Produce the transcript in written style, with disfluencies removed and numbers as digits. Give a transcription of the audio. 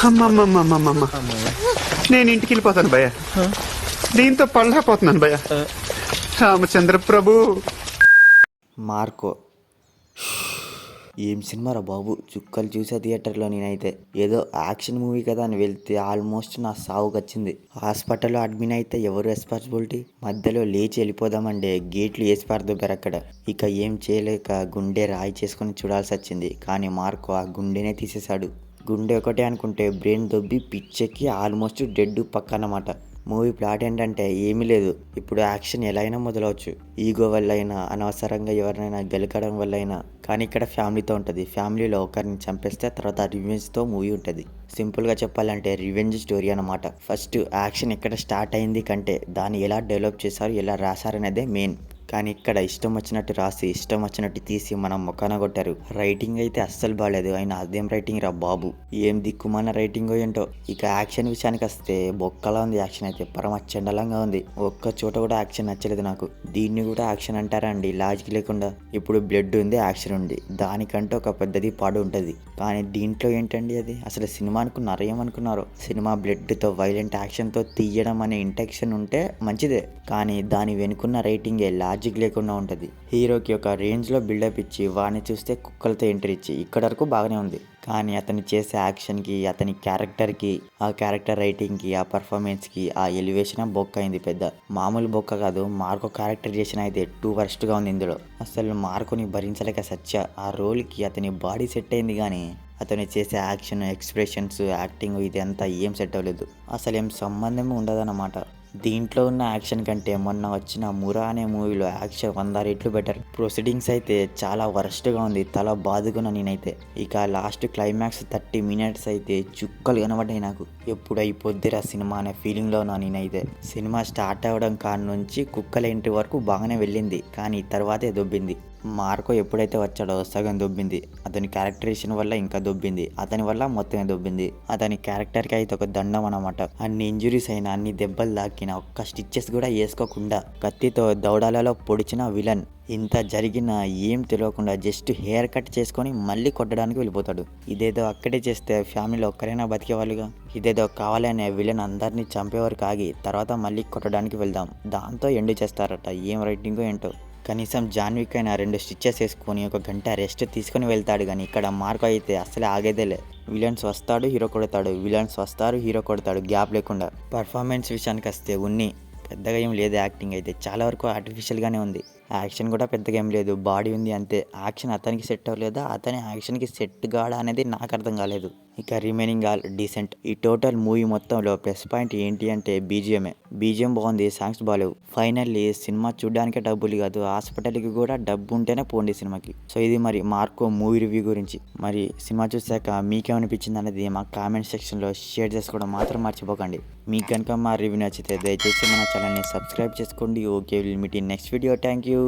అమ్మమ్మమ్మమ్మమ్మ, నేను ఇంటికి వెళ్ళిపోతాను భయ్య. దీంతో పళ్ళపోతున్నాను భయ్య. రామచంద్ర ప్రభు. మార్కో ఏం సినిమారా బాబు, చుక్కలు చూసే థియేటర్లో. నేనైతే ఏదో యాక్షన్ మూవీ కదా అని వెళ్తే ఆల్మోస్ట్ నా సావుకి వచ్చింది. హాస్పిటల్లో అడ్మిట్ అయితే ఎవరు రెస్పాన్సిబిలిటీ? మధ్యలో లేచి వెళ్ళిపోదామంటే గేట్లు వేసి పారదొబ్బారు అక్కడ. ఇక ఏం చేయలేక గుండె రాయి చేసుకుని చూడాల్సి వచ్చింది. కానీ మార్కో ఆ గుండెనే తీసేశాడు. గుండె ఒకటే అనుకుంటే బ్రెయిన్ దొబ్బి పిచ్చెక్కి ఆల్మోస్ట్ డెడ్ పక్క అన్నమాట. మూవీ ప్లాట్ ఏంటంటే ఏమీ లేదు. ఇప్పుడు యాక్షన్ ఎలా అయినా మొదలవచ్చు, ఈగో వల్ల అయినా, అనవసరంగా ఎవరినైనా గెలకడం వల్ల అయినా. కానీ ఇక్కడ ఫ్యామిలీతో ఉంటుంది. ఫ్యామిలీలో ఒకరిని చంపేస్తే తర్వాత రివెంజ్తో మూవీ ఉంటుంది. సింపుల్గా చెప్పాలంటే రివెంజ్ స్టోరీ అన్నమాట. ఫస్ట్ యాక్షన్ ఎక్కడ స్టార్ట్ అయింది కంటే దాన్ని ఎలా డెవలప్ చేశారు, ఎలా రాశారనేదే మెయిన్. కానీ ఇక్కడ ఇష్టం వచ్చినట్టు రాసి ఇష్టం వచ్చినట్టు తీసి మనం మొక్కన కొట్టారు. రైటింగ్ అయితే అస్సలు బాగాలేదు. అయినా అదేం రైటింగ్ రా బాబు, ఏం దిక్కుమాన రైటింగ్ ఏంటో. ఇక యాక్షన్ విషయానికి వస్తే బొక్కలా ఉంది. యాక్షన్ అయితే పరమ చండలంగా ఉంది. ఒక్క చోట కూడా యాక్షన్ నచ్చలేదు నాకు. దీన్ని కూడా యాక్షన్ అంటారా అండి, లాజిక్ లేకుండా? ఇప్పుడు బ్లడ్ ఉంది, యాక్షన్ ఉంది, దానికంటే ఒక పెద్దది పాడు ఉంటుంది. కానీ దీంట్లో ఏంటండి అది? అసలు సినిమా అనుకున్నారు, ఏమనుకున్నారో? సినిమా బ్లడ్తో వైలెంట్ యాక్షన్తో తీయడం అనే ఇంటెన్షన్ ఉంటే మంచిదే, కానీ దాని వెనుకున్న రైటింగే లాజిక్ లేకుండా ఉంటుంది. హీరోకి ఒక రేంజ్లో బిల్డప్ ఇచ్చి వాడిని చూస్తే కుక్కలతో ఎంట్రీ ఇచ్చి ఇక్కడ వరకు బాగానే ఉంది. కానీ అతను చేసే యాక్షన్కి, అతని క్యారెక్టర్కి, ఆ క్యారెక్టర్ రైటింగ్కి, ఆ పర్ఫార్మెన్స్కి ఆ ఎలివేషన్ బొక్క అయింది. పెద్ద మామూలు బొక్క కాదు. మార్కో క్యారెక్టర్ చేసిన అయితే టూ వర్స్ట్గా ఉంది ఇందులో. అసలు మార్కోని భరించలేక సచ్చా. ఆ రోల్కి అతని బాడీ సెట్ అయింది కానీ అతను చేసే యాక్షన్, ఎక్స్ప్రెషన్స్, యాక్టింగ్ ఇదంతా ఏం సెట్ అవ్వలేదు. అసలు ఏం సంబంధమే ఉండదన్నమాట. దీంట్లో ఉన్న యాక్షన్ కంటే మొన్న వచ్చిన మురా అనే మూవీలో యాక్షన్ 100 రెట్లు బెటర్. ప్రొసీడింగ్స్ అయితే చాలా వరస్ట్గా ఉంది. తల బాదుకున్నా నేనైతే. ఇక లాస్ట్ క్లైమాక్స్ 30 మినిట్స్ అయితే చుక్కలు కనబడ్డాయి నాకు. ఎప్పుడు అయిపోద్దిరా సినిమా అనే ఫీలింగ్లో ఉన్నా నేనైతే. సినిమా స్టార్ట్ అవ్వడం కాడ నుంచి కుక్కల ఎంట్రీ వరకు బాగానే వెళ్ళింది, కానీ తర్వాతే దొబ్బింది. మార్కో ఎప్పుడైతే వచ్చాడో సగం దొబ్బింది. అతని క్యారెక్టరేషన్ వల్ల ఇంకా దొబ్బింది. అతని వల్ల మొత్తమే దొబ్బింది. అతని క్యారెక్టర్కి అయితే ఒక దండం అన్నమాట. అన్ని ఇంజురీస్ అయినా, అన్ని దెబ్బలు తాకిన, ఒక్క స్టిచ్చెస్ కూడా వేసుకోకుండా కత్తితో దౌడాలలో పొడిచిన విలన్. ఇంత జరిగినా ఏం తెలియకుండా జస్ట్ హెయిర్ కట్ చేసుకొని మళ్ళీ కొట్టడానికి వెళ్ళిపోతాడు. ఇదేదో అక్కడే చేస్తే ఫ్యామిలీలో ఒక్కరైనా బతికేవాళ్ళుగా. ఇదేదో కావాలనే విలన్ అందరినీ చంపేవారు కాగి తర్వాత మళ్ళీ కొట్టడానికి వెళ్దాం, దాంతో ఎండు చేస్తారట. ఏం రైటింగో ఏంటో. కనీసం జాన్విక్ అయినా 2 స్టిచ్చెస్ వేసుకొని 1 గంట రెస్ట్ తీసుకొని వెళ్తాడు. కానీ ఇక్కడ మార్కో అయితే అసలే ఆగేదేలే. విలన్స్ వస్తాడు, హీరో కొడతాడు, విలన్స్ వస్తారు, హీరో కొడతాడు, గ్యాప్ లేకుండా. పర్ఫార్మెన్స్ విషయానికి వస్తే పెద్దగా ఏం లేదు. యాక్టింగ్ అయితే చాలా వరకు ఆర్టిఫిషియల్గానే ఉంది. యాక్షన్ కూడా పెద్దగా ఏం లేదు, బాడీ ఉంది అంతే. యాక్షన్ అతనికి సెట్ అవ్వలేదా, అతని యాక్షన్కి సెట్ కాడా అనేది నాకు అర్థం కాలేదు. ఇక రిమైనింగ్ ఆల్ డీసెంట్. ఈ టోటల్ మూవీ మొత్తంలో ప్లస్ పాయింట్ ఏంటి అంటే బీజిఎం బాగుంది, సాంగ్స్ బాగాలేవు. ఫైనల్లీ సినిమా చూడడానికే డబ్బులు కాదు, హాస్పిటల్కి కూడా డబ్బు ఉంటేనే పోండి సినిమాకి. సో ఇది మరి మార్కో మూవీ రివ్యూ గురించి. మరి సినిమా చూసాక మీకేమనిపించింది అనేది మా కామెంట్ సెక్షన్లో షేర్ చేసుకోవడం మాత్రం మర్చిపోకండి. మీకు కనుక మా రివ్యూ నచ్చితే దయచేసి మన ఛానల్ని సబ్స్క్రైబ్ చేసుకోండి. Okay, will meet in next video. Thank you.